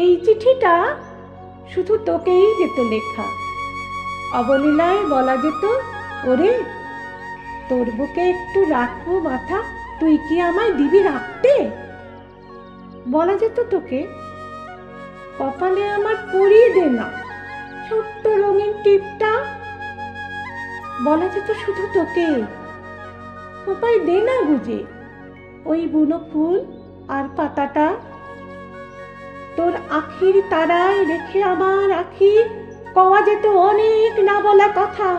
এই চিঠিটা শুধু তোকেই যেত লেখা। অবলীলায় বলা যেত, ওরে তোর বুকে একটু রাখবো মাথা, তুই কি আমায় দিবি রাখতে? বলা যেত তোকে, কপালে আমার পরিয়ে দে না ছোট্ট রঙিন টিপটা। বলা যেত শুধু তোকে, কোপায় দে না গুজে ওই বুনো ফুল আর পাতাটা। তোর আখির তারায় রেখে আমার আখি কওয়া যেত অনেক না বলা কথা।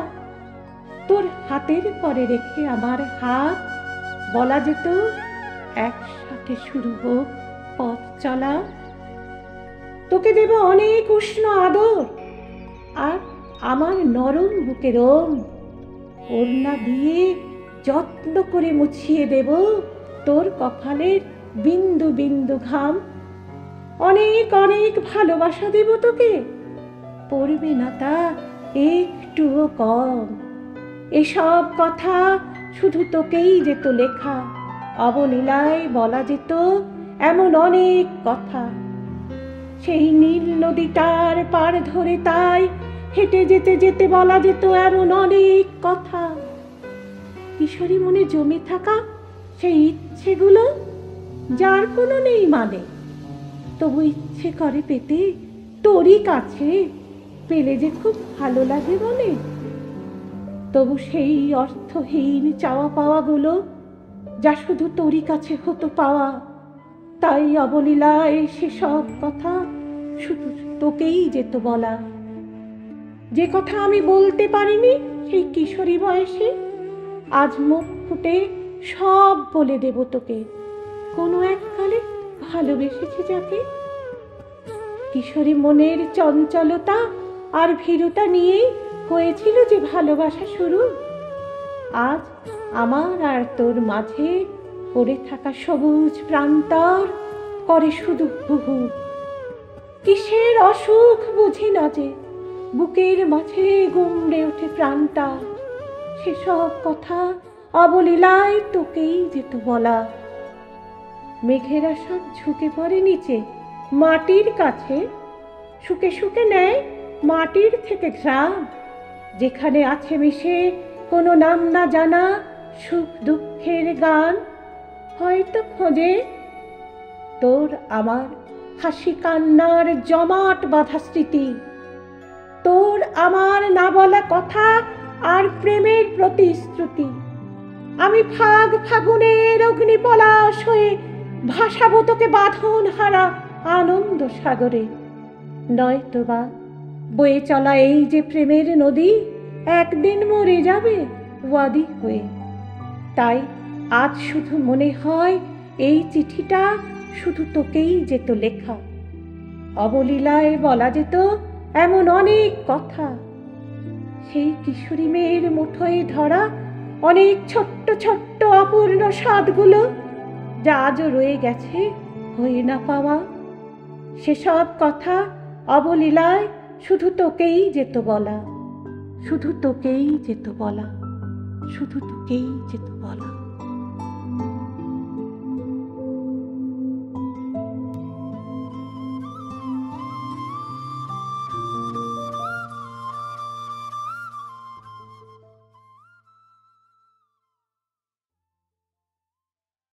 তোর হাতের পরে রেখে আমার হাত বলা যেত, একসাথে শুরু হোক পথ চলা। তোকে দেব অনেক উষ্ণ আদর আর আমার নরম বুকের ওড়না দিয়ে যত্ন করে মুছিয়ে দেব তোর কপালের বিন্দু বিন্দু ঘাম। অনেক অনেক ভালোবাসা দেব তোকে, পড়বে না তা একটুও কম। এসব কথা শুধু তোকেই যেত লেখা। অবলীলায় বলা যেত এমন অনেক কথা। সেই নীল নদীটার পার ধরে তাই হেঁটে যেতে যেতে বলা যেত এমন অনেক কথা। কিশোরী মনে জমে থাকা সেই ইচ্ছেগুলো যার কোনো নেই মানে, তবু ইচ্ছে করে পেতে তোরই কাছে, পেলে যে খুব ভালো লাগে বলে। তবু সেই অর্থহীন চাওয়া পাওয়াগুলো যা শুধু তোরই কাছে হতো পাওয়া, তাই অবলীলায় সেসব কথা শুধু তোকেই যেত বলা। যে কথা আমি বলতে পারিনি সেই কিশোরী বয়সে, আজ মুখ ফুটে সব বলে দেব তোকে। কোনো এককালে ভালোবেসেছি যাকে। কিশোরী মনের চঞ্চলতা আর ভীরুতা নিয়েই হয়েছিল যে ভালোবাসা শুরু। আজ আমার আর তোর মাঝে পড়ে থাকা সবুজ প্রান্তর করে শুধু হুহু। কিসের অসুখ বুঝি না যে বুকের মাঝে গুমড়ে ওঠে প্রাণটা। সেসব কথা অবলীলায় তোকেই যেত বলা। মেঘেরা সব ঝুঁকে পড়ে নিচে মাটির কাছে, শুকে শুকে নেয় মাটির থেকে ঘ্রাণ। যেখানে আছে মিশে কোনো নাম না জানা সুখ দুঃখের গান, হয়তো খোঁজে তোর আমার হাসি কান্নার জমাট বাঁধা স্মৃতি, তোর আমার না বলা কথা আর প্রেমের প্রতিশ্রুতি। আমি ফাগ ফাগুনের অগ্নিপলাশ হয়ে ভাসাবো তোকে বাঁধন হারা আনন্দ সাগরে। নয়তো বা বয়ে চলা এই যে প্রেমের নদী একদিন মরে যাবে ওয়াদি হয়ে। তাই আজ শুধু মনে হয় এই চিঠিটা শুধু তোকেই যেত লেখা। অবলীলায় বলা যেত এমন অনেক কথা। সেই কিশোরী মেয়ের মুঠোয় ধরা অনেক ছোট্ট ছোট্ট অপূর্ণ স্বাদগুলো যা আজও রয়ে গেছে হয়ে না পাওয়া। সেসব কথা অবলীলায় শুধু তোকেই যেত বলা, শুধু তোকেই যেত বলা, শুধু তোকেই যেত বলা।